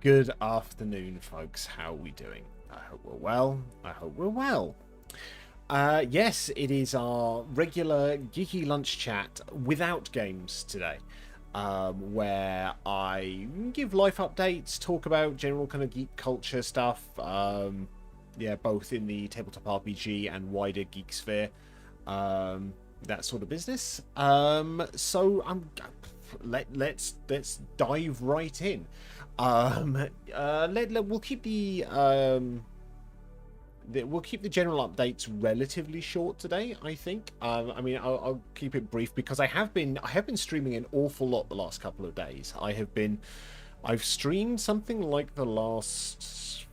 Good afternoon, folks. How are we doing? I hope we're well. I hope we're well. Yes, it is our regular geeky lunch chat without games today, where I give life updates, talk about general kind of geek culture stuff, yeah, both in the tabletop RPG and wider geek sphere, that sort of business. Let's dive right in. We'll keep we'll keep the general updates relatively short today. I think. I mean, I'll keep it brief because I have been streaming an awful lot the last couple of days. I've streamed something like the last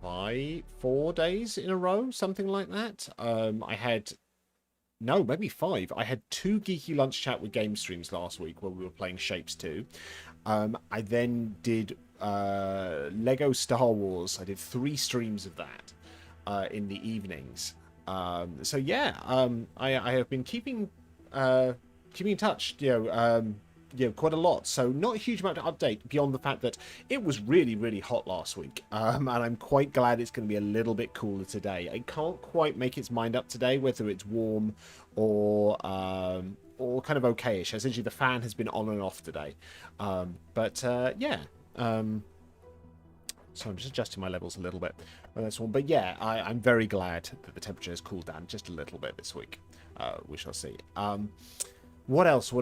4 days in a row, something like that. I had. No, maybe 5. I had 2 geeky lunch chat with game streams last week where we were playing Shapes 2. I then did Lego Star Wars. I did 3 streams of that in the evenings. So yeah, I have been keeping in touch, quite a lot. So not a huge amount to update beyond the fact that it was really, really hot last week. And I'm quite glad it's going to be a little bit cooler today. I can't quite make its mind up today whether it's warm or kind of okayish. Essentially, the fan has been on and off today. Yeah. So I'm just adjusting my levels a little bit on this one. But yeah, I'm very glad that the temperature has cooled down just a little bit this week. We shall see. What else?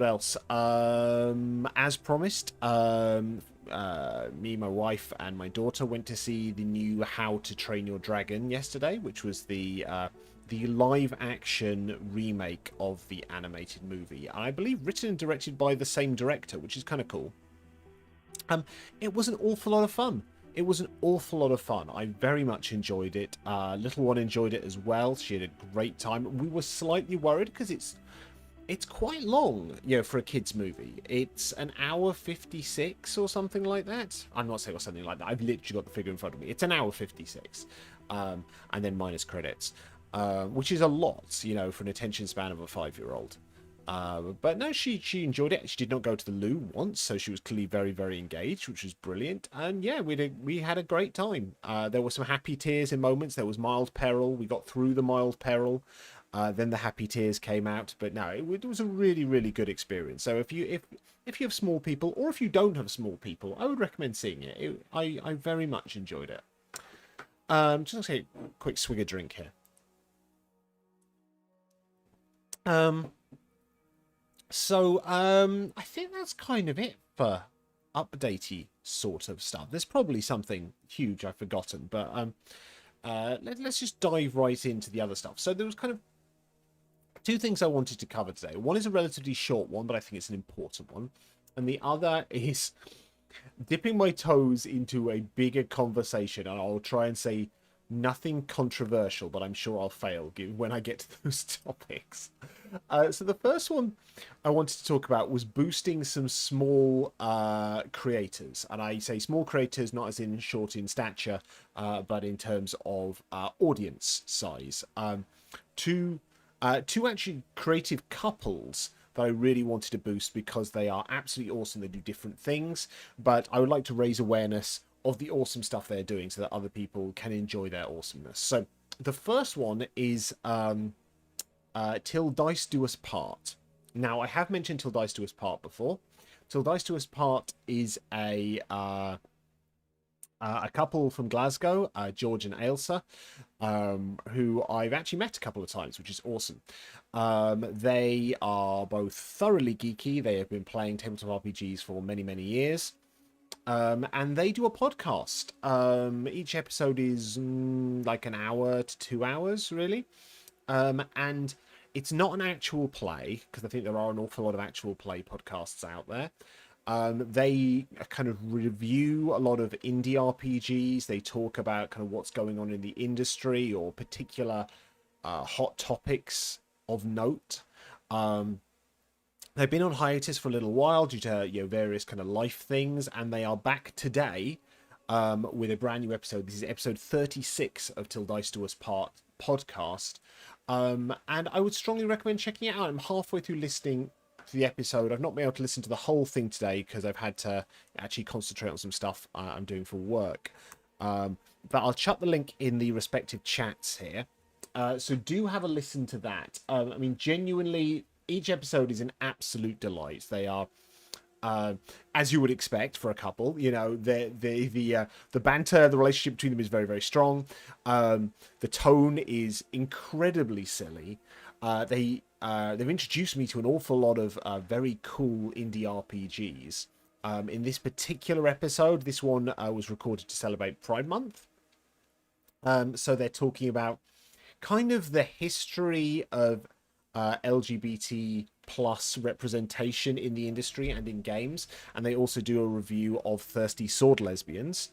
As promised, me, my wife, and my daughter went to see the new How to Train Your Dragon yesterday, which was the live-action remake of the animated movie. I believe written and directed by the same director, which is kind of cool. It was an awful lot of fun. I very much enjoyed it. Little one enjoyed it as well. She had a great time. We were slightly worried because it's quite long, for a kids movie. It's an hour 56 or something like that. I'm not saying or something like that. I've literally got the figure in front of me. It's an hour 56, and then minus credits, which is a lot, for an attention span of a 5-year-old. But no, she enjoyed it. She did not go to the loo once, so she was clearly very, very engaged, which was brilliant. And yeah, we had a great time. There were some happy tears in moments. There was mild peril. We got through the mild peril. Then the happy tears came out, but no, it was a really, really good experience. So if you have small people, or if you don't have small people, I would recommend seeing it. I very much enjoyed it. Just gonna take a quick swig of drink here. I think that's kind of it for updatey sort of stuff. There's probably something huge I've forgotten, but let's just dive right into the other stuff. So there was kind of 2 things I wanted to cover today. One is a relatively short one, but I think it's an important one. And the other is dipping my toes into a bigger conversation. And I'll try and say nothing controversial, but I'm sure I'll fail when I get to those topics. So the first one I wanted to talk about was boosting some small creators. And I say small creators, not as in short in stature, but in terms of audience size. Two actually creative couples that I really wanted to boost because they are absolutely awesome. They do different things, but I would like to raise awareness of the awesome stuff they're doing so that other people can enjoy their awesomeness. So the first one is Til Dice Do Us Part. Now, I have mentioned Til Dice Do Us Part before. Til Dice Do Us Part is a couple from Glasgow, George and Ailsa, who I've actually met a couple of times, which is awesome. They are both thoroughly geeky. They have been playing tabletop RPGs for many, many years. And they do a podcast. Each episode is like an hour to 2 hours, really. And it's not an actual play, because I think there are an awful lot of actual play podcasts out there. They kind of review a lot of indie RPGs. They talk about kind of what's going on in the industry or particular hot topics of note. They've been on hiatus for a little while due to various kind of life things, and they are back today with a brand new episode. This is episode 36 of Til Dice Do Us Part podcast, and I would strongly recommend checking it out. I'm halfway through listening to the episode. I've not been able to listen to the whole thing today because I've had to actually concentrate on some stuff I'm doing for work. But I'll chuck the link in the respective chats here. So do have a listen to that. I mean, genuinely, each episode is an absolute delight. They are, as you would expect for a couple. You know, the banter, the relationship between them is very, very strong. The tone is incredibly silly. They've introduced me to an awful lot of very cool indie RPGs. In this particular episode, this one was recorded to celebrate Pride Month. So they're talking about kind of the history of LGBT plus representation in the industry and in games, and they also do a review of Thirsty Sword Lesbians.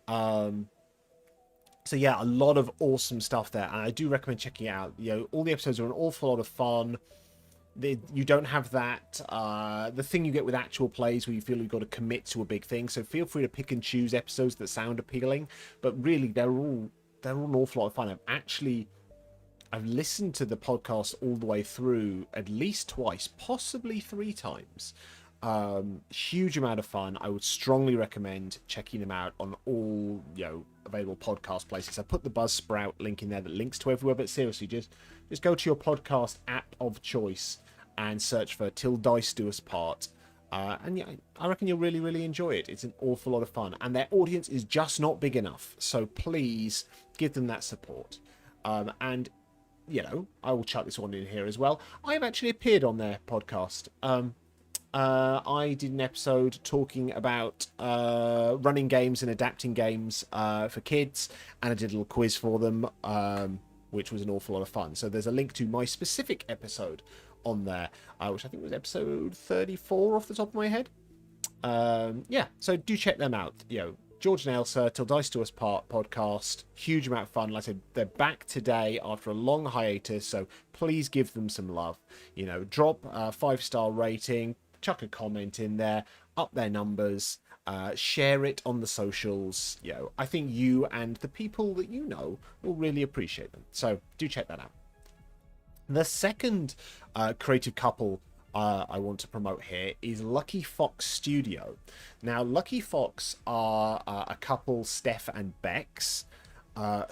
So yeah, a lot of awesome stuff there, and I do recommend checking it out. You know, all the episodes are an awful lot of fun. You don't have that the thing you get with actual plays where you feel you've got to commit to a big thing. So feel free to pick and choose episodes that sound appealing, but really they're all an awful lot of fun. I've listened to the podcast all the way through at least twice, possibly 3 times. Huge amount of fun. I would strongly recommend checking them out on all available podcast places. I put the Buzzsprout link in there that links to everywhere, but seriously, just go to your podcast app of choice and search for Til Dice Do Us Part. And yeah, I reckon you'll really, really enjoy it. It's an awful lot of fun, and their audience is just not big enough. So please give them that support. And I will chuck this one in here as well. I have actually appeared on their podcast. I did an episode talking about running games and adapting games for kids, and I did a little quiz for them, which was an awful lot of fun. So there's a link to my specific episode on there, which I think was episode 34 off the top of my head. Yeah, so do check them out. George and Elsa, Til Dice Do Us Part podcast. Huge amount of fun. Like I said, they're back today after a long hiatus, so please give them some love. Drop a 5-star rating, chuck a comment in there, up their numbers, share it on the socials. I think you and the people that you know will really appreciate them. So do check that out. The second creative couple I want to promote here is Lucky Fox Studio. Now, Lucky Fox are a couple, Steph and Bex,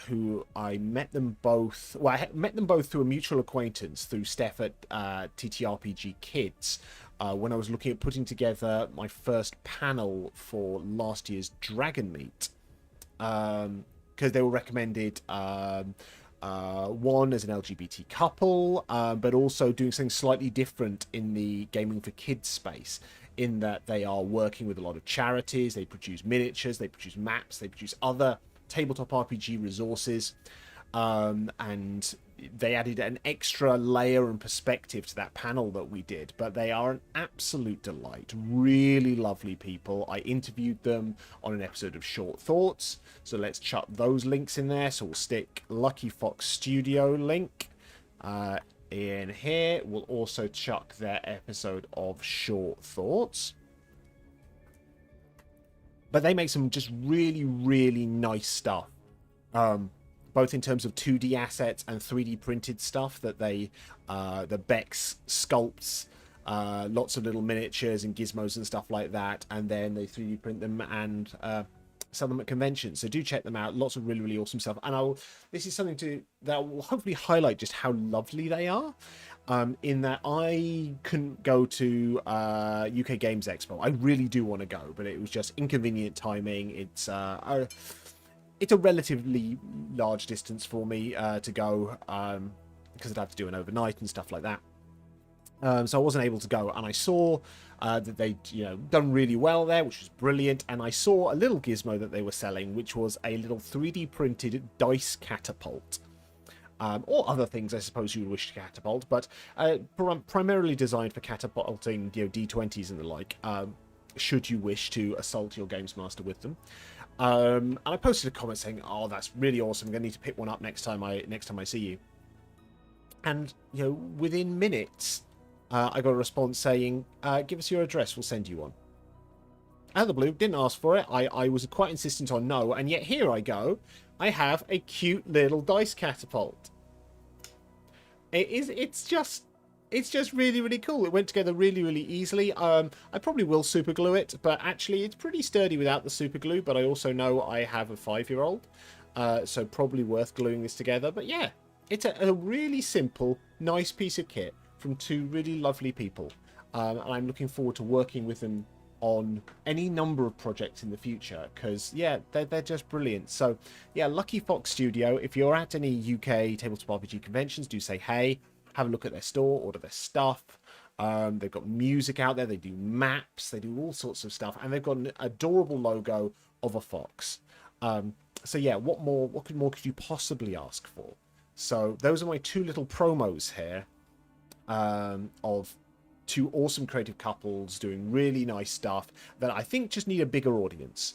who I met them both. Well, I met them both through a mutual acquaintance through Steph at TTRPG Kids. When I was looking at putting together my first panel for last year's Dragon Meet, because they were recommended. One as an LGBT couple, but also doing something slightly different in the gaming for kids space, in that they are working with a lot of charities. They produce miniatures, they produce maps, they produce other tabletop RPG resources, and they added an extra layer and perspective to that panel that we did. But they are an absolute delight. Really lovely people. I interviewed them on an episode of Short Thoughts, so let's chuck those links in there. So we'll stick Lucky Fox Studio link in here. We'll also chuck their episode of Short Thoughts. But they make some just really, really nice stuff. Both in terms of 2D assets and 3D printed stuff that the Bex sculpts, lots of little miniatures and gizmos and stuff like that, and then they 3D print them and sell them at conventions. So do check them out. Lots of really, really awesome stuff. And this is something that will hopefully highlight just how lovely they are. In that I couldn't go to UK Games Expo. I really do want to go, but it was just inconvenient timing. It's a relatively large distance for me to go, because I'd have to do an overnight and stuff like that. So I wasn't able to go, and I saw that they'd done really well there, which was brilliant. And I saw a little gizmo that they were selling, which was a little 3D printed dice catapult, or other things I suppose you would wish to catapult, but primarily designed for catapulting D20s and the like, should you wish to assault your games master with them. And I posted a comment saying, "Oh, that's really awesome. I'm going to need to pick one up next time I see you." And within minutes, I got a response saying, "Give us your address. We'll send you one." Out of the blue, didn't ask for it. I was quite insistent on no, and yet here I go. I have a cute little dice catapult. It's just it's just really, really cool. It went together really, really easily. I probably will super glue it, but actually it's pretty sturdy without the super glue. But I also know I have a 5-year-old, so probably worth gluing this together. But yeah, it's a really simple, nice piece of kit from two really lovely people. And I'm looking forward to working with them on any number of projects in the future, because yeah, they're just brilliant. So yeah, Lucky Fox Studio, if you're at any UK tabletop RPG conventions, do say hey, have a look at their store, order their stuff. They've got music out there, they do maps, they do all sorts of stuff, and they've got an adorable logo of a fox. So yeah, what more could you possibly ask for? So those are my two little promos here, of two awesome creative couples doing really nice stuff that I think just need a bigger audience.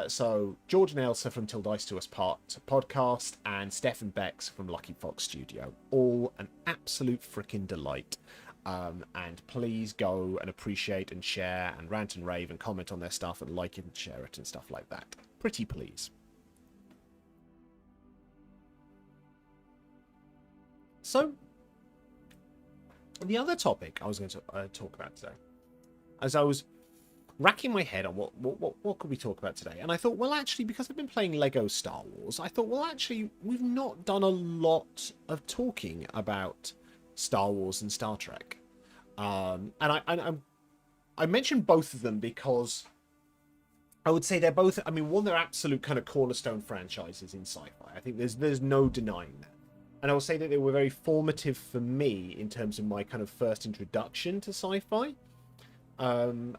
So George and Elsa from Til Dice Do Us podcast, and Steph and Bex from Lucky Fox Studio. All an absolute freaking delight. And please go and appreciate and share and rant and rave and comment on their stuff and like it and share it and stuff like that. Pretty please. So, the other topic I was going to talk about today, as I was racking my head on what could we talk about today, and I thought, well, actually, because I've been playing Lego Star Wars, I thought, well, actually, we've not done a lot of talking about Star Wars and Star Trek, and I mentioned both of them because I would say they're both. I mean, one, they're absolute kind of cornerstone franchises in sci-fi. I think there's no denying that. And I will say that they were very formative for me in terms of my kind of first introduction to sci-fi. And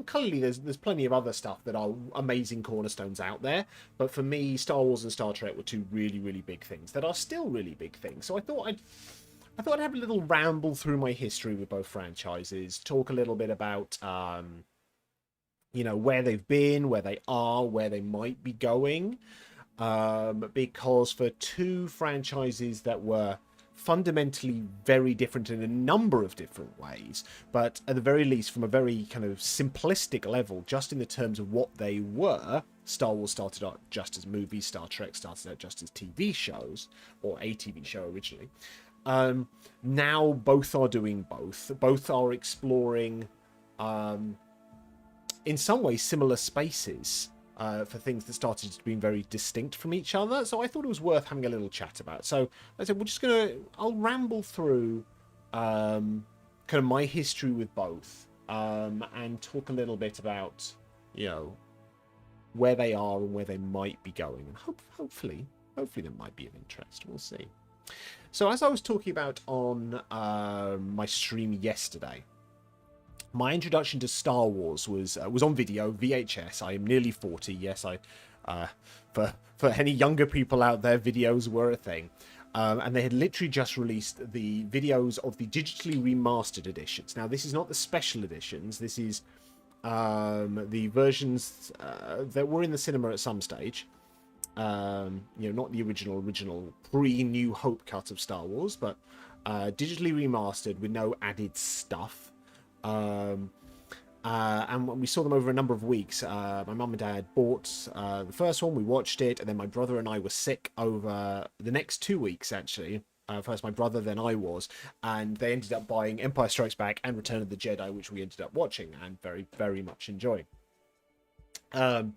clearly there's plenty of other stuff that are amazing cornerstones out there. But for me, Star Wars and Star Trek were two really, really big things that are still really big things. So I thought I'd have a little ramble through my history with both franchises, talk a little bit about, where they've been, where they are, where they might be going. Because for two franchises that were fundamentally very different in a number of different ways, but at the very least from a very kind of simplistic level, just in the terms of what they were, Star Wars started out just as movies, Star Trek started out just as TV shows, or a TV show originally. Now both are doing both. Both are exploring, in some ways, similar spaces. For things that started being very distinct from each other. So I thought it was worth having a little chat about. So I said, I'll ramble through kind of my history with both, and talk a little bit about, where they are and where they might be going. And hopefully that might be of interest. We'll see. So as I was talking about on my stream yesterday, my introduction to Star Wars was on video, VHS. I am nearly 40. Yes, for any younger people out there, videos were a thing. And they had literally just released the videos of the digitally remastered editions. Now, this is not the special editions. This is the versions that were in the cinema at some stage. Not the original pre-New Hope cut of Star Wars, but digitally remastered with no added stuff. And when we saw them over a number of weeks, my mum and dad bought the first one, we watched it, and then my brother and I were sick over the next 2 weeks, actually. First my brother, then I was, and they ended up buying Empire Strikes Back and Return of the Jedi, which we ended up watching and very, very much enjoying. And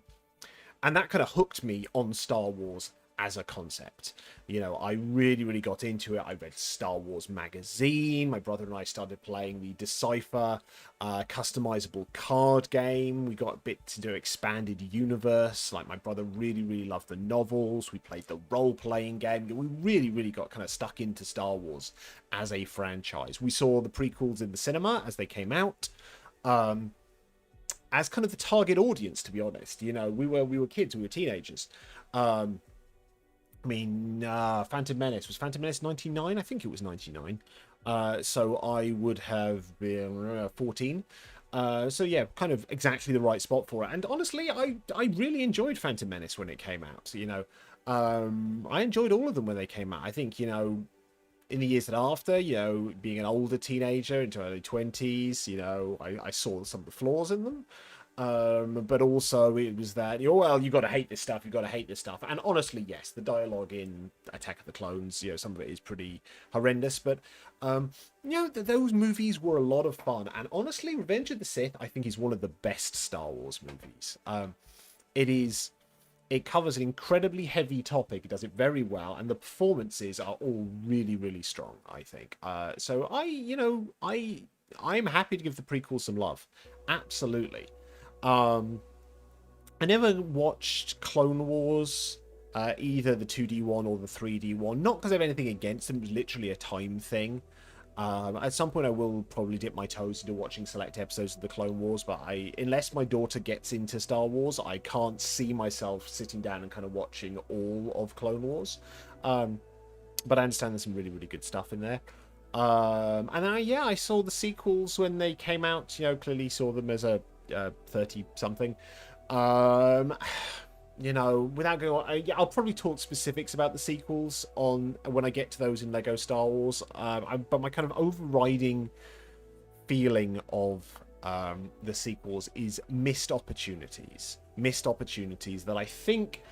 that kind of hooked me on Star Wars as a concept. I really, really got into it. I read Star Wars magazine. My brother and I started playing the Decipher customizable card game. We got a bit to do expanded universe. Like, my brother really, really loved the novels. We played the role-playing game. We really, really got kind of stuck into Star Wars as a franchise. We saw the prequels in the cinema as they came out. As kind of the target audience, to be honest. We were kids, we were teenagers. Phantom Menace. Was Phantom Menace 99? I think it was 99. So I would have been 14. So yeah, kind of exactly the right spot for it. And honestly, I really enjoyed Phantom Menace when it came out. I enjoyed all of them when they came out. I think, in the years after, being an older teenager into early 20s, I saw some of the flaws in them. But also it was that, well, you got to hate this stuff, you got to hate this stuff. And honestly, yes, the dialogue in Attack of the Clones, some of it is pretty horrendous, but those movies were a lot of fun. And honestly, Revenge of the Sith, I think, is one of the best Star Wars movies. It covers an incredibly heavy topic. It does it very well, and the performances are all really, really strong, I think. So I'm happy to give the prequel some love. Absolutely. I never watched Clone Wars, either the 2D one or the 3D one. Not because I have anything against them. It was literally a time thing. At some point I will probably dip my toes into watching select episodes of the Clone Wars, but unless my daughter gets into Star Wars, I can't see myself sitting down and kind of watching all of Clone Wars. But I understand there's some really, really good stuff in there. And I saw the sequels when they came out. Clearly saw them as a 30-something. Without going on, I'll probably talk specifics about the sequels when I get to those in Lego Star Wars. But my kind of overriding feeling of the sequels is missed opportunities. Missed opportunities that I think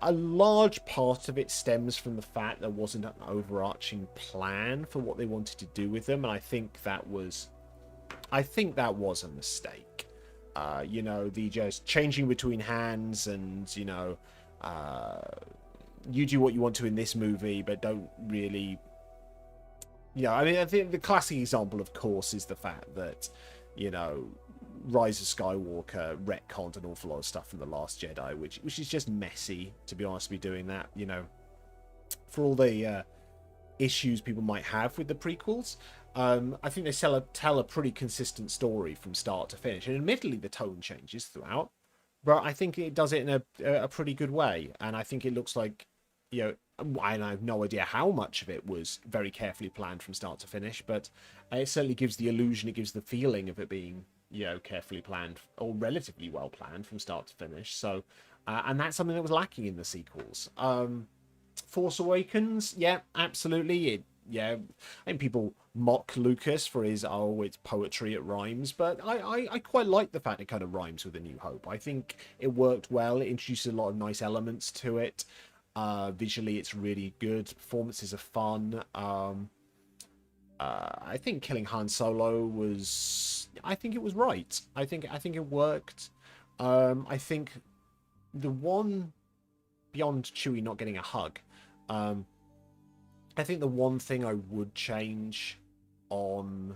a large part of it stems from the fact there wasn't an overarching plan for what they wanted to do with them, and I think that was a mistake. The just changing between hands and, you do what you want to in this movie, but don't really... I think the classic example, of course, is the fact that, Rise of Skywalker retconned an awful lot of stuff from The Last Jedi, which is just messy, to be honest, to be doing that, for all the issues people might have with the prequels. I think they tell a pretty consistent story from start to finish, and admittedly the tone changes throughout, but I think it does it in a pretty good way, and I think it looks like, and I have no idea how much of it was very carefully planned from start to finish, but it certainly gives the illusion, it gives the feeling of it being, carefully planned, or relatively well planned from start to finish. So, and that's something that was lacking in the sequels. Force Awakens, yeah, absolutely. I think people mock Lucas for his, it's poetry, it rhymes, but I quite like the fact it kind of rhymes with A New Hope. I think it worked well. It introduced a lot of nice elements to it. Visually, it's really good. Performances are fun. I think killing Han Solo I think it was right. I think it worked. I think the one, beyond Chewie not getting a hug, I think the one thing I would change on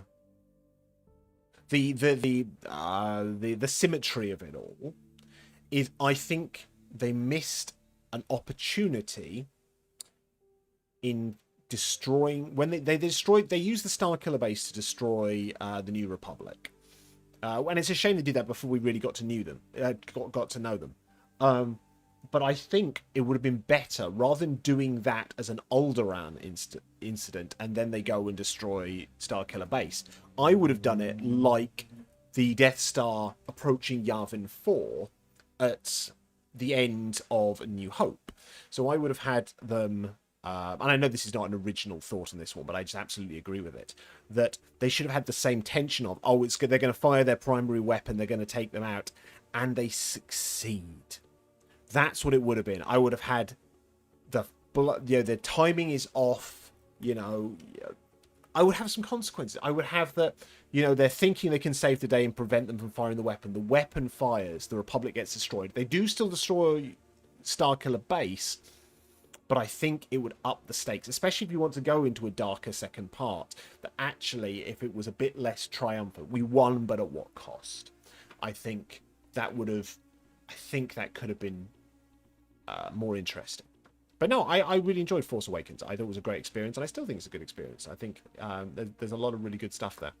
the symmetry of it all is, I think they missed an opportunity in destroying, when they used the Starkiller base to destroy the New Republic, and it's a shame they did that before we really got to know them. But I think it would have been better, rather than doing that as an Alderaan incident and then they go and destroy Starkiller base, I would have done it like the Death Star approaching Yavin 4 at the end of A New Hope. So I would have had them, and I know this is not an original thought on this one, but I just absolutely agree with it, that they should have had the same tension of, they're going to fire their primary weapon, they're going to take them out, and they succeed. That's what it would have been. I would have had the timing is off, I would have some consequences. I would have that, they're thinking they can save the day and prevent them from firing the weapon. The weapon fires, the Republic gets destroyed. They do still destroy Starkiller base, but I think it would up the stakes, especially if you want to go into a darker second part, that actually, if it was a bit less triumphant, we won, but at what cost? I think that could have been more interesting. But no, I really enjoyed Force Awakens. I thought it was a great experience, and I still think it's a good experience. I think there's a lot of really good stuff there.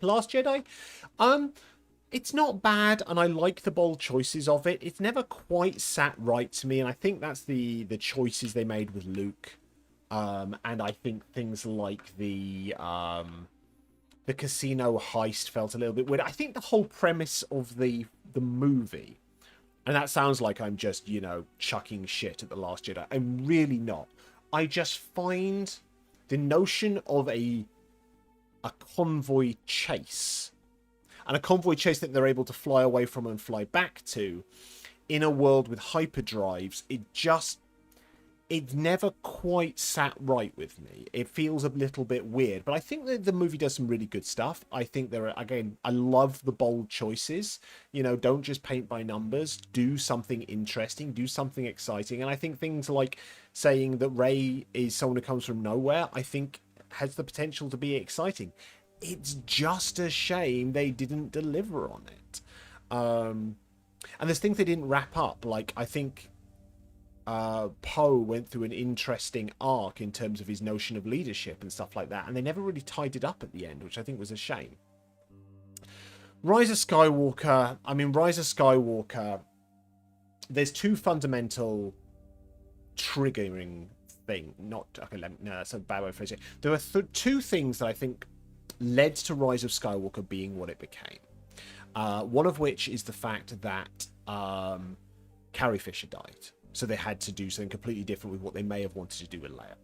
Last Jedi, it's not bad, and I like the bold choices of it. It's never quite sat right to me, and I think that's the choices they made with Luke. And I think things like the casino heist felt a little bit weird. I think the whole premise of the movie, and that sounds like I'm just, chucking shit at The Last Jedi. I'm really not. I just find the notion of a convoy chase, and a convoy chase that they're able to fly away from and fly back to, in a world with hyperdrives, it never quite sat right with me. It feels a little bit weird, but I think that the movie does some really good stuff. I think I love the bold choices. Don't just paint by numbers. Do something interesting. Do something exciting. And I think things like saying that Rey is someone who comes from nowhere, I think has the potential to be exciting. It's just a shame they didn't deliver on it. And there's things they didn't wrap up. Like, I think Poe went through an interesting arc in terms of his notion of leadership and stuff like that, and they never really tied it up at the end, which I think was a shame. Rise of Skywalker, there's two fundamental triggering thing. That's a bad way of phrasing it. There are two things that I think led to Rise of Skywalker being what it became. One of which is the fact that Carrie Fisher died. So they had to do something completely different with what they may have wanted to do with Leia.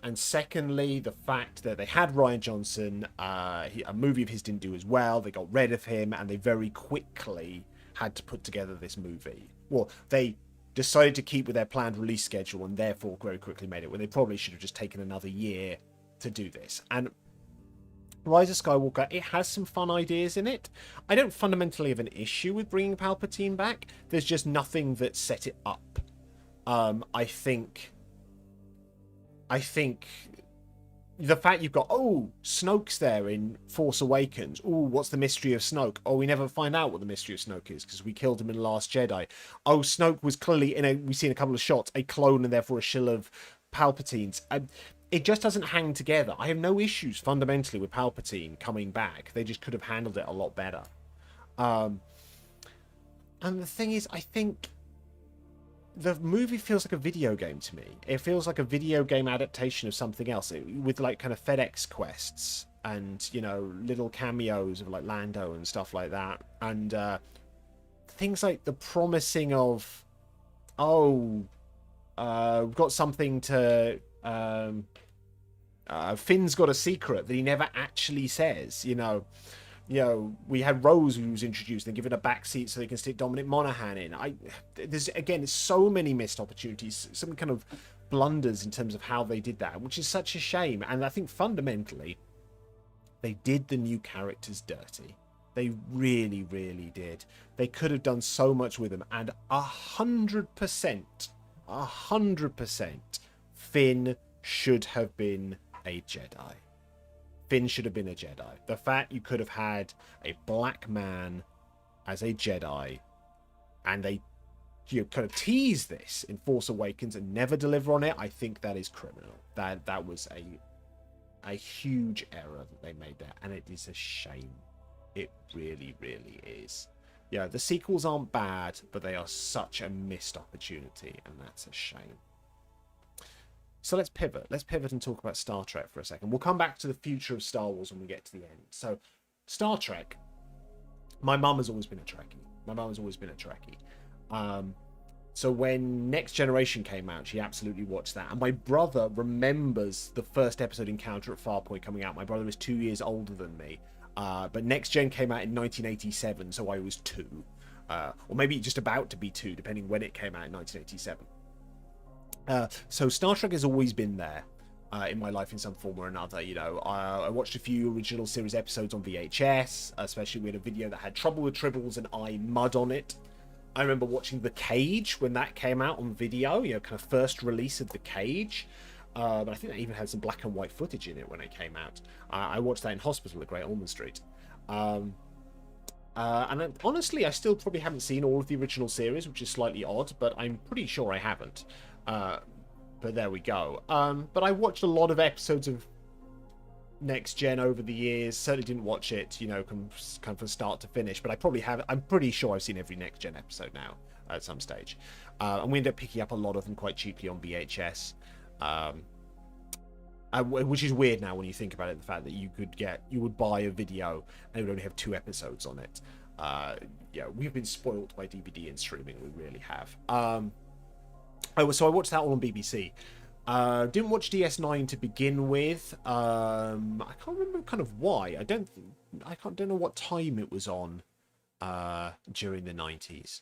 And secondly, the fact that they had Rian Johnson, a movie of his didn't do as well, they got rid of him, and they very quickly had to put together this movie. Well, they decided to keep with their planned release schedule and therefore very quickly made it, when they probably should have just taken another year to do this. And Rise of Skywalker, it has some fun ideas in it. I don't fundamentally have an issue with bringing Palpatine back. There's just nothing that set it up. I think the fact you've got, Snoke's there in Force Awakens. What's the mystery of Snoke? We never find out what the mystery of Snoke is because we killed him in Last Jedi. Snoke was clearly, we've seen a couple of shots, a clone and therefore a shill of Palpatine's. It just doesn't hang together. I have no issues fundamentally with Palpatine coming back. They just could have handled it a lot better. And the thing is, I think the movie feels like a video game to me. It feels like a video game adaptation of something else with like kind of FedEx quests and, little cameos of like Lando and stuff like that. And things like the promising of, we've got something to... Finn's got a secret that he never actually says. We had Rose who was introduced and given a backseat so they can stick Dominic Monaghan in. There's so many missed opportunities, some kind of blunders in terms of how they did that, which is such a shame. And I think fundamentally, they did the new characters dirty. They really, really did. They could have done so much with them, and 100%, Finn should have been a Jedi. Finn should have been a Jedi. The fact you could have had a black man as a Jedi, and they kind of tease this in Force Awakens and never deliver on it, I think that is criminal. That was a huge error that they made there, and it is a shame. It really, really is. The sequels aren't bad, but they are such a missed opportunity, and that's a shame. So let's pivot. Let's pivot and talk about Star Trek for a second. We'll come back to the future of Star Wars when we get to the end. So, Star Trek. My mum has always been a Trekkie. So when Next Generation came out, she absolutely watched that. And my brother remembers the first episode, Encounter at Farpoint, coming out. My brother is 2 years older than me. But Next Gen came out in 1987, so I was 2. Or maybe just about to be 2, depending when it came out in 1987. So Star Trek has always been there in my life in some form or another. I watched a few original series episodes on VHS, especially we had a video that had Trouble with Tribbles and I Mud on it. I remember watching The Cage when that came out on video, kind of first release of The Cage. But I think that even had some black and white footage in it when it came out. I watched that in hospital at Great Ormond Street. And honestly, I still probably haven't seen all of the original series, which is slightly odd, but I'm pretty sure I haven't. But there we go. But I watched a lot of episodes of Next Gen over the years. Certainly didn't watch it, kind of from start to finish. But I probably have. I'm pretty sure I've seen every Next Gen episode now at some stage. And we ended up picking up a lot of them quite cheaply on VHS. Which is weird now when you think about it. The fact that you would buy a video and it would only have 2 episodes on it. We've been spoilt by DVD and streaming. We really have. So I watched that all on BBC. Didn't watch DS9 to begin with. I can't remember kind of why. I don't don't know what time it was on during the 90s.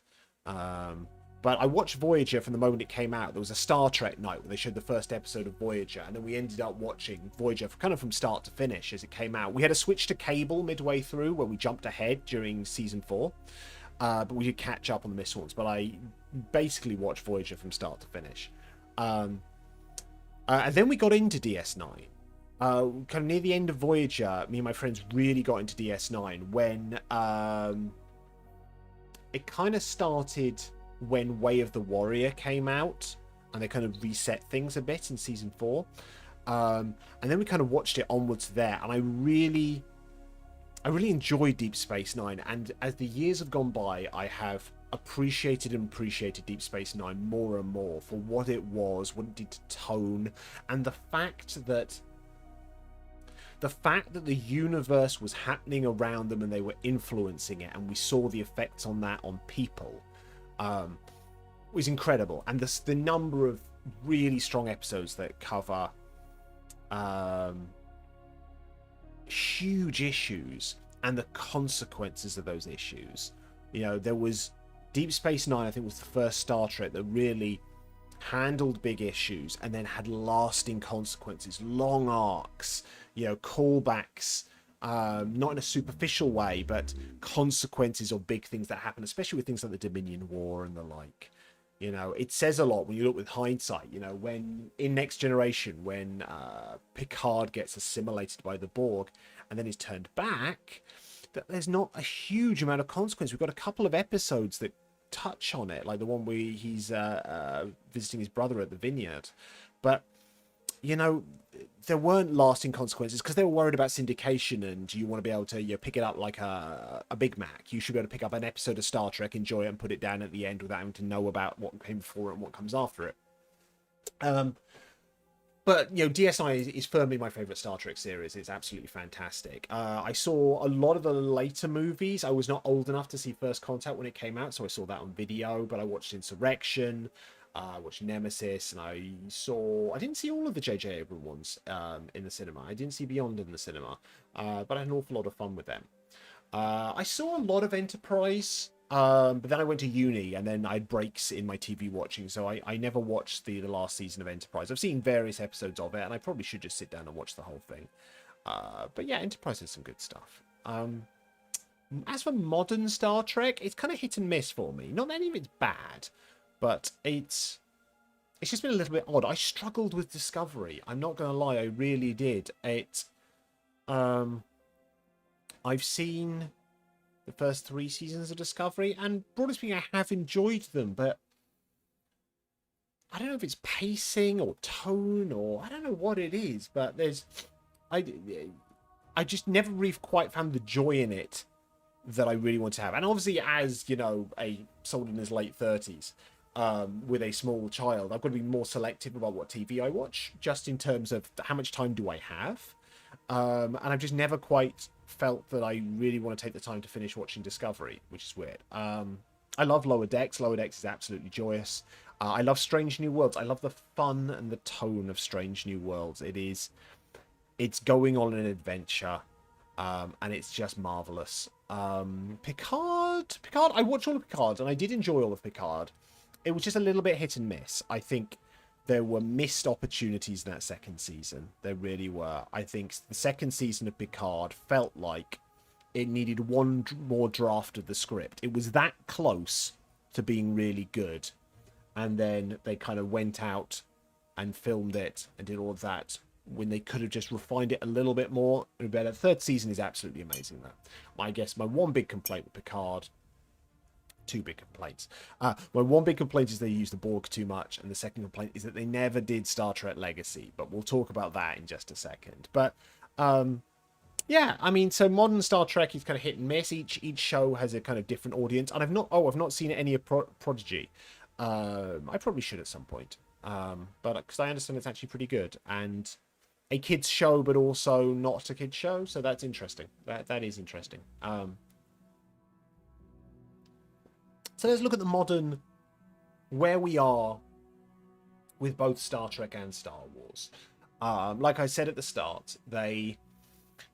But I watched Voyager from the moment it came out. There was a Star Trek night where they showed the first episode of Voyager, and then we ended up watching Voyager kind of from start to finish as it came out. We had a switch to cable midway through where we jumped ahead during season 4, but we did catch up on the missed ones. But I basically watched Voyager from start to finish. And then we got into DS9. Kind of near the end of Voyager, me and my friends really got into DS9 when it kind of started when Way of the Warrior came out, and they kind of reset things a bit in season 4. And then we kind of watched it onwards there, and I really enjoyed Deep Space Nine. And as the years have gone by, I have appreciated Deep Space Nine more and more for what it was, what it did to tone, and the fact that the universe was happening around them and they were influencing it, and we saw the effects on that on people, was incredible. And the number of really strong episodes that cover huge issues and the consequences of those issues. You know, there was Deep Space Nine, I think, was the first Star Trek that really handled big issues and then had lasting consequences, long arcs, you know, callbacks, not in a superficial way, but consequences of big things that happen, especially with things like the Dominion War and the like. You know, it says a lot when you look with hindsight. You know, when in Next Generation, when Picard gets assimilated by the Borg and then is turned back, that there's not a huge amount of consequence. We've got a couple of episodes that touch on it, like the one where he's visiting his brother at the vineyard. But, you know, there weren't lasting consequences because they were worried about syndication, and you want to be able to, you know, pick it up like a Big Mac. You should be able to pick up an episode of Star Trek, enjoy it, and put it down at the end without having to know about what came before it and what comes after it. But, you know, DS9 is firmly my favourite Star Trek series. It's absolutely fantastic. I saw a lot of the later movies. I was not old enough to see First Contact when it came out, so I saw that on video, but I watched Insurrection, I watched Nemesis, and I didn't see all of the J.J. Abrams ones in the cinema. I didn't see Beyond in the cinema, but I had an awful lot of fun with them. I saw a lot of Enterprise, but then I went to uni, and then I had breaks in my TV watching, so I never watched the last season of Enterprise. I've seen various episodes of it, and I probably should just sit down and watch the whole thing. But yeah, Enterprise has some good stuff. As for modern Star Trek, it's kind of hit and miss for me. Not that any of it's bad, but it's just been a little bit odd. I struggled with Discovery. I'm not going to lie, I really did. I've seen the first 3 seasons of Discovery, and broadly speaking, I have enjoyed them, but I don't know if it's pacing or tone, or I don't know what it is, but I just never really quite found the joy in it that I really want to have. And obviously, as, you know, a someone in his late 30s, with a small child, I've got to be more selective about what TV I watch, just in terms of how much time do I have. And I've just never quite felt that I really want to take the time to finish watching Discovery, which is weird. I love Lower Decks. Lower Decks is absolutely joyous. I love Strange New Worlds. I love the fun and the tone of Strange New Worlds. It's going on an adventure, and it's just marvelous. Picard, I watched all of Picard, and I did enjoy all of Picard. It was just a little bit hit and miss. I think there were missed opportunities in that second season. There really were. I think the second season of Picard felt like it needed one more draft of the script. It was that close to being really good. And then they kind of went out and filmed it and did all of that when they could have just refined it a little bit more and better. Third season is absolutely amazing, though. I guess my one big complaint with Picard... 2 big complaints. My one big complaint is they use the Borg too much, and the second complaint is that they never did Star Trek Legacy, but we'll talk about that in just a second. But yeah, I mean, so modern Star Trek is kind of hit and miss. Each show has a kind of different audience, and I've not seen any of Prodigy. I probably should at some point, but because I understand it's actually pretty good, and a kids show, but also not a kids show, so that's interesting. That is interesting. So let's look at the modern, where we are with both Star Trek and Star Wars. Like I said at the start, they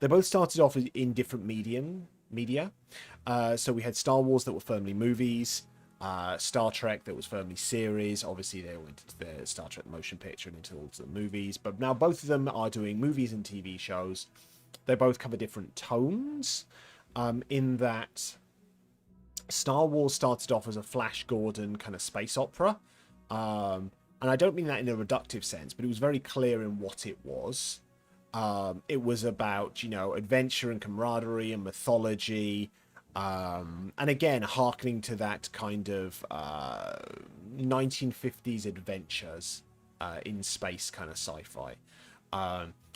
They both started off in different media. So we had Star Wars that were firmly movies, Star Trek that was firmly series. Obviously, they went into the Star Trek motion picture and into all the movies. But now both of them are doing movies and TV shows. They both cover different tones. In that Star Wars started off as a Flash Gordon kind of space opera. And I don't mean that in a reductive sense, but it was very clear in what it was. It was about, adventure and camaraderie and mythology. And again, hearkening to that kind of 1950s adventures in space kind of sci-fi.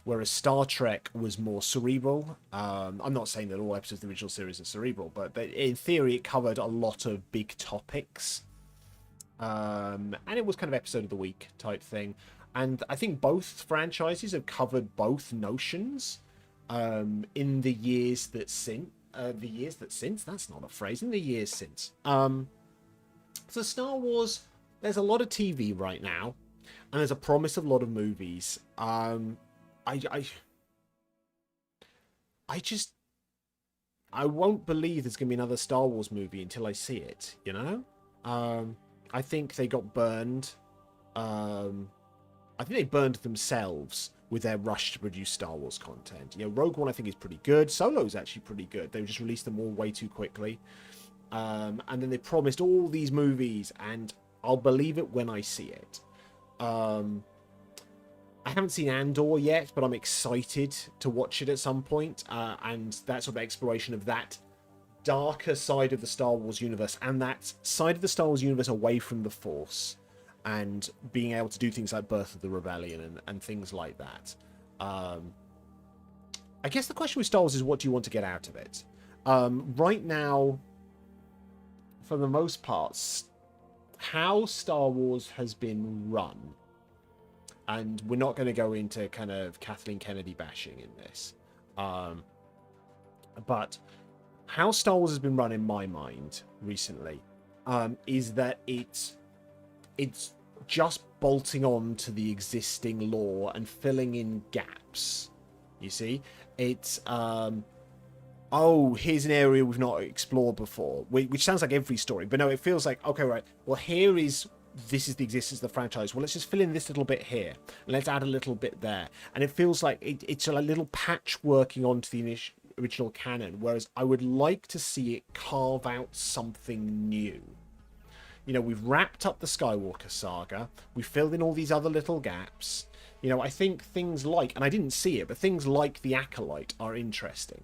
Whereas Star Trek was more cerebral. I'm not saying that all episodes of the original series are cerebral, but in theory it covered a lot of big topics. And it was kind of episode of the week type thing. And I think both franchises have covered both notions in the years that since. That's not a phrase. In the years since. So Star Wars, there's a lot of TV right now, and there's a promise of a lot of movies. I won't believe there's gonna be another Star Wars movie until I see it. I think they got burned. I think they burned themselves with their rush to produce Star Wars content. Rogue One I think is pretty good. Solo is actually pretty good. They just released them all way too quickly. And then they promised all these movies, and I'll believe it when I see it. I haven't seen Andor yet, but I'm excited to watch it at some point. And that sort of exploration of that darker side of the Star Wars universe, and that side of the Star Wars universe away from the Force, and being able to do things like Birth of the Rebellion and things like that. I guess the question with Star Wars is, what do you want to get out of it? Right now, for the most part, how Star Wars has been run, and we're not going to go into kind of Kathleen Kennedy bashing in this, but how Star Wars has been run in my mind recently is that it's just bolting on to the existing lore and filling in gaps. You see, it's here's an area we've not explored before, which sounds like every story, but no, it feels like, okay, right, well, this is the existence of the franchise. Well, let's just fill in this little bit here, and let's add a little bit there, and it feels like it's a little patchworking onto the original canon, whereas I would like to see it carve out something new. We've wrapped up the Skywalker saga. We've filled in all these other little gaps. I think things like, and I didn't see it, but things like The Acolyte are interesting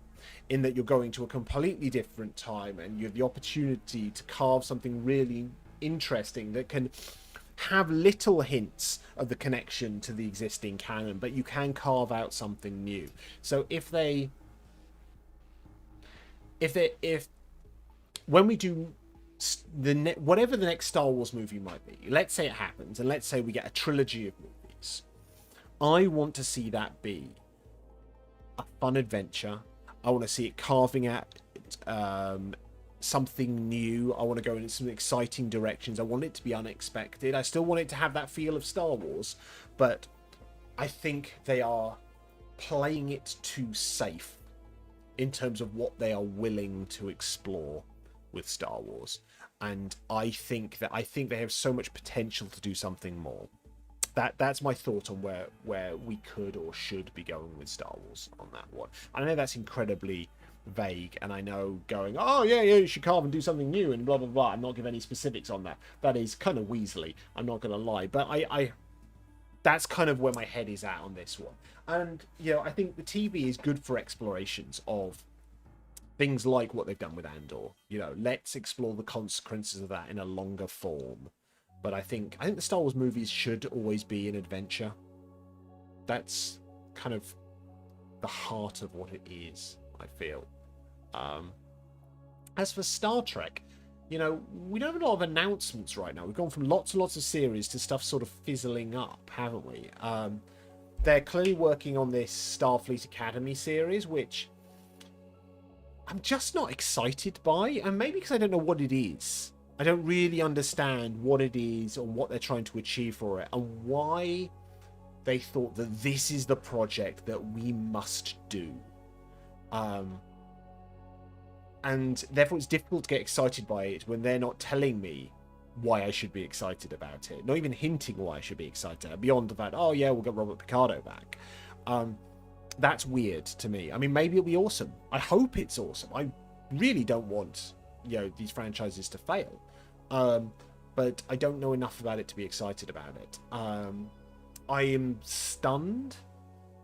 in that you're going to a completely different time, and you have the opportunity to carve something really interesting that can have little hints of the connection to the existing canon, but you can carve out something new. So when we do whatever the next Star Wars movie might be, let's say it happens, and let's say we get a trilogy of movies, I want to see that be a fun adventure. I want to see it carving out something new. I want to go in some exciting directions. I want it to be unexpected. I still want it to have that feel of Star Wars, but I think they are playing it too safe in terms of what they are willing to explore with Star Wars. And I think they have so much potential to do something more. That's my thought on where we could or should be going with Star Wars on that one. I know that's incredibly vague, and I know going, oh yeah, you should carve and do something new and blah blah blah. I'm not giving any specifics on that. That is kind of weaselly, I'm not gonna lie, but I that's kind of where my head is at on this one. And I think the TV is good for explorations of things like what they've done with Andor. Let's explore the consequences of that in a longer form. But I think the Star Wars movies should always be an adventure. That's kind of the heart of what it is, I feel. As for Star Trek, we don't have a lot of announcements right now. We've gone from lots and lots of series to stuff sort of fizzling up, haven't we? They're clearly working on this Starfleet Academy series, which I'm just not excited by, and maybe because I don't know what it is. I don't really understand what it is or what they're trying to achieve for it, and why they thought that this is the project that we must do. Um, and therefore it's difficult to get excited by it when they're not telling me why I should be excited about it. Not even hinting why I should be excited, beyond the fact, oh yeah, we'll get Robert Picardo back. That's weird to me. I mean, maybe it'll be awesome. I hope it's awesome. I really don't want, these franchises to fail. But I don't know enough about it to be excited about it. I am stunned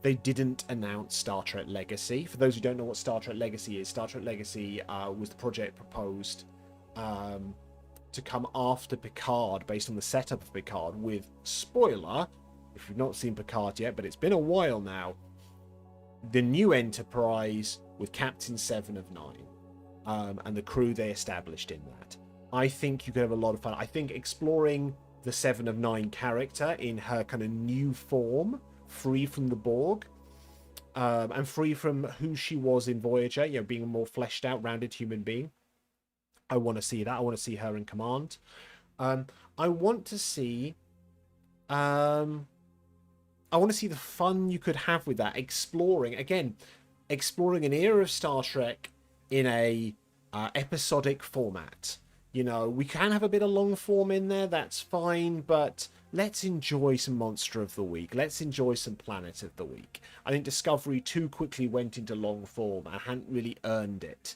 they didn't announce Star Trek Legacy. For those who don't know what Star Trek Legacy is, Star Trek Legacy was the project proposed to come after Picard, based on the setup of Picard, with, spoiler, if you've not seen Picard yet, but it's been a while now, the new Enterprise with Captain Seven of Nine, and the crew they established in that. I think you could have a lot of fun. I think exploring the Seven of Nine character in her kind of new form, free from the Borg, and free from who she was in Voyager, being a more fleshed out, rounded human being. I want to see that. I want to see her in command. I want to see the fun you could have with that, exploring an era of Star Trek in a episodic format. We can have a bit of long form in there, that's fine, but let's enjoy some Monster of the Week. Let's enjoy some Planet of the Week. I think Discovery too quickly went into long form and hadn't really earned it.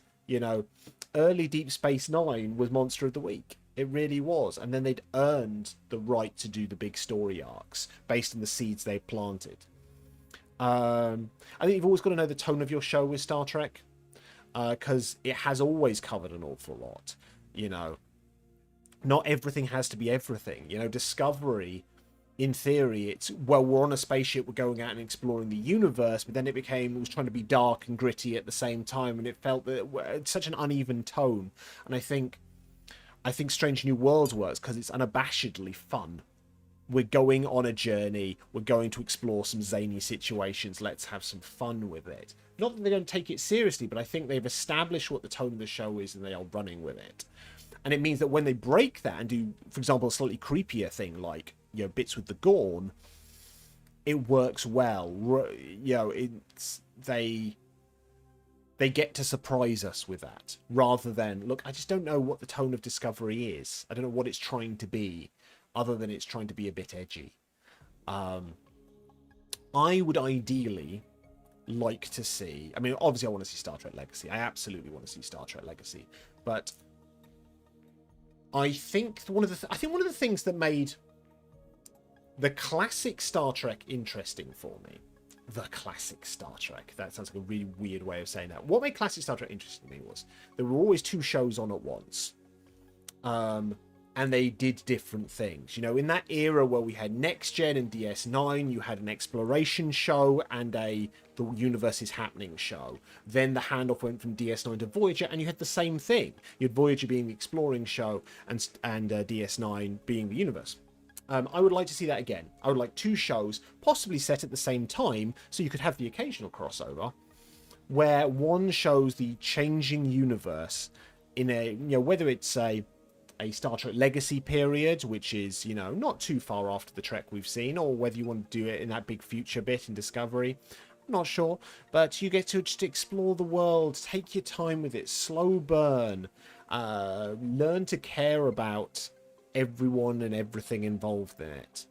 Early Deep Space Nine was Monster of the Week. It really was. And then they'd earned the right to do the big story arcs based on the seeds they planted. I think you've always got to know the tone of your show with Star Trek, because it has always covered an awful lot. Not everything has to be everything. Discovery, in theory, it's, well, we're on a spaceship, we're going out and exploring the universe, but then it was trying to be dark and gritty at the same time, and it felt that it's such an uneven tone. And I think Strange New Worlds works because it's unabashedly fun. We're going on a journey, we're going to explore some zany situations, let's have some fun with it. Not that they don't take it seriously, but I think they've established what the tone of the show is and they are running with it. And it means that when they break that and do, for example, a slightly creepier thing like, bits with the Gorn, it works well. They get to surprise us with that, rather than, look, I just don't know what the tone of Discovery is. I don't know what it's trying to be, other than it's trying to be a bit edgy. I would ideally like to see, I mean, obviously I want to see Star Trek Legacy. I absolutely want to see Star Trek Legacy. But I think one of the things that made the classic Star Trek interesting for me, the classic Star Trek, that sounds like a really weird way of saying that. What made classic Star Trek interesting to me was there were always two shows on at once. And they did different things. In that era where we had Next Gen and DS9, you had an exploration show and the universe is happening show. Then the handoff went from DS9 to Voyager, and you had the same thing. You had Voyager being the exploring show and DS9 being the universe. I would like to see that again. I would like two shows, possibly set at the same time, so you could have the occasional crossover, where one shows the changing universe in a, whether it's a Star Trek Legacy period, which is, not too far after the Trek we've seen, or whether you want to do it in that big future bit in Discovery. I'm not sure, but you get to just explore the world, take your time with it, slow burn, learn to care about everyone and everything involved in it,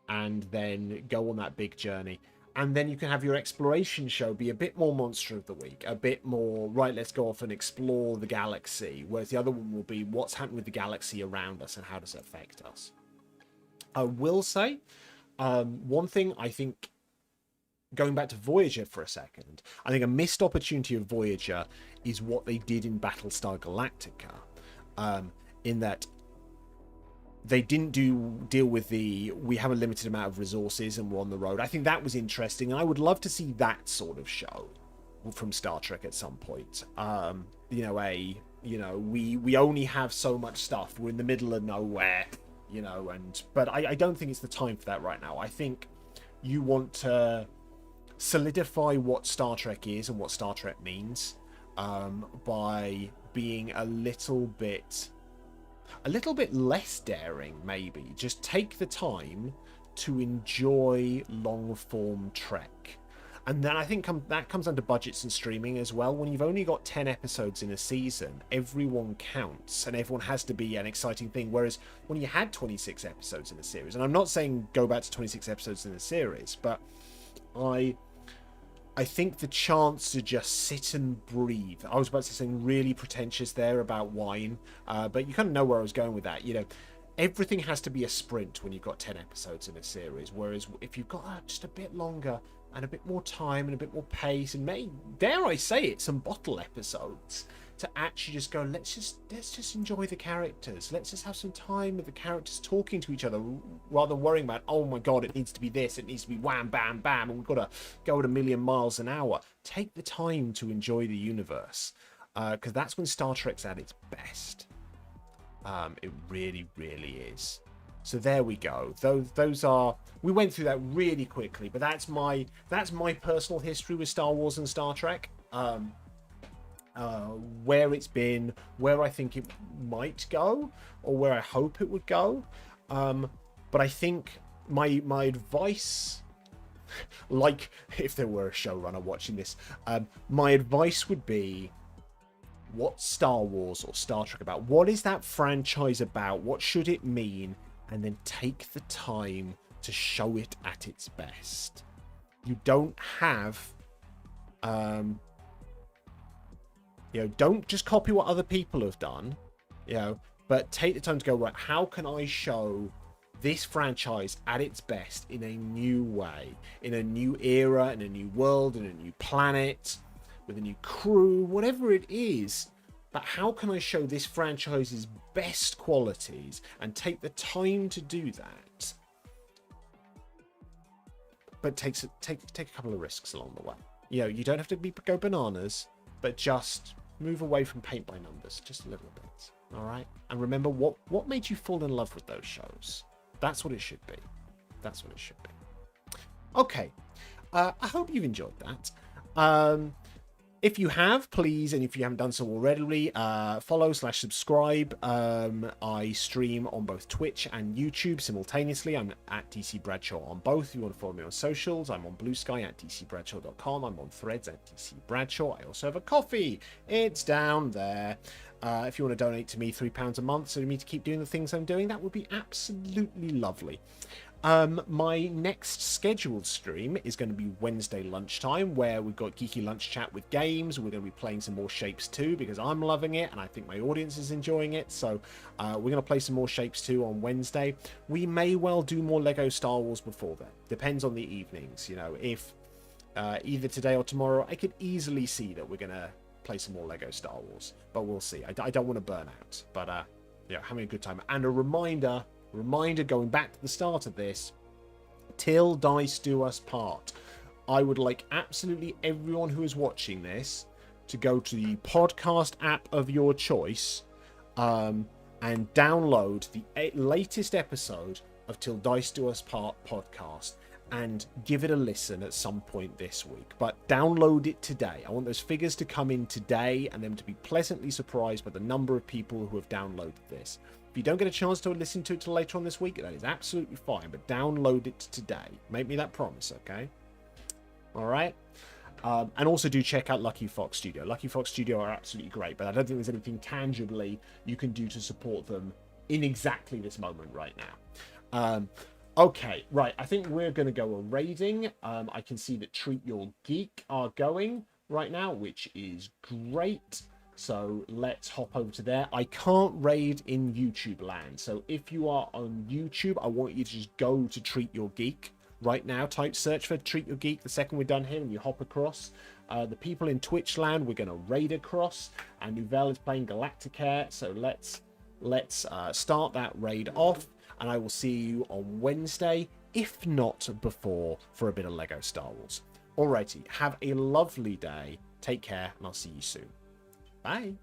and then go on that big journey. And then you can have your exploration show be a bit more Monster of the Week, a bit more, right, let's go off and explore the galaxy, whereas the other one will be what's happening with the galaxy around us and how does it affect us. I will say, one thing I think, going back to Voyager for a second, I think a missed opportunity of Voyager is what they did in Battlestar Galactica, in that they didn't deal with we have a limited amount of resources and we're on the road. I think that was interesting, and I would love to see that sort of show from Star Trek at some point. We only have so much stuff. We're in the middle of nowhere, but I don't think it's the time for that right now. I think you want to solidify what Star Trek is and what Star Trek means by being a little bit less daring, maybe. Just take the time to enjoy long form Trek. And then I think that comes under budgets and streaming as well. When you've only got 10 episodes in a season, everyone counts and everyone has to be an exciting thing. Whereas when you had 26 episodes in a series, and I'm not saying go back to 26 episodes in a series, but I think the chance to just sit and breathe. I was about to say something really pretentious there about wine, but you kind of know where I was going with that. You know, everything has to be a sprint when you've got 10 episodes in a series. Whereas if you've got just a bit longer and a bit more time and a bit more pace, and dare I say it, some bottle episodes, to actually just go, let's just enjoy the characters. Let's just have some time with the characters talking to each other, rather than worrying about, oh my god, it needs to be this, it needs to be wham, bam, bam, and we've got to go at a million miles an hour. Take the time to enjoy the universe, because that's when Star Trek's at its best. It really, really is. So there we go. Those are, we went through that really quickly, but that's my personal history with Star Wars and Star Trek. Where it's been, where I think it might go, or where I hope it would go. But I think my advice, like if there were a showrunner watching this, my advice would be, what's Star Wars or Star Trek about? What is that franchise about? What should it mean? And then take the time to show it at its best. You don't have, don't just copy what other people have done, but take the time to go, right, how can I show this franchise at its best in a new way, in a new era, in a new world, in a new planet, with a new crew, whatever it is. But how can I show this franchise's best qualities and take the time to do that? But take a couple of risks along the way. You don't have to go bananas, but just move away from paint by numbers just a little bit. All right? And remember what made you fall in love with those shows. That's what it should be. That's what it should be. Okay. I hope you've enjoyed that. If you have, please, and if you haven't done so already, follow/subscribe. I stream on both Twitch and YouTube simultaneously. I'm at DC Bradshaw on both. If you want to follow me on socials, I'm on Blue Sky at dcbradshaw.com. I'm on Threads at DC Bradshaw. I also have a coffee. It's down there. If you want to donate to me £3 a month so me to keep doing the things I'm doing, that would be absolutely lovely. My next scheduled stream is going to be Wednesday lunchtime, where we've got Geeky Lunch Chat with games. We're going to be playing some more Shapes 2 because I'm loving it and I think my audience is enjoying it. So we're going to play some more Shapes 2 on Wednesday. We may well do more Lego Star Wars before then. Depends on the evenings. If either today or tomorrow, I could easily see that we're going to play some more Lego Star Wars. But we'll see. I don't want to burn out. But having a good time. And a reminder, going back to the start of this, Till Dice Do Us Part. I would like absolutely everyone who is watching this to go to the podcast app of your choice and download the latest episode of Till Dice Do Us Part podcast and give it a listen at some point this week. But download it today. I want those figures to come in today and them to be pleasantly surprised by the number of people who have downloaded this. If you don't get a chance to listen to it till later on this week, that is absolutely fine, but download it today. Make me that promise, okay? All right? And also do check out Lucky Fox Studio. Lucky Fox Studio are absolutely great, but I don't think there's anything tangibly you can do to support them in exactly this moment right now. Okay, right. I think we're going to go a raiding. I can see that Treat Your Geek are going right now, which is great. So let's hop over to there. I can't raid in YouTube land. So if you are on YouTube, I want you to just go to Treat Your Geek right now. Type search for Treat Your Geek the second we're done here and you hop across. The people in Twitch land, we're going to raid across. And Nouvelle is playing Galacticaire. So let's start that raid off. And I will see you on Wednesday, if not before, for a bit of Lego Star Wars. Alrighty, have a lovely day. Take care, and I'll see you soon. Bye.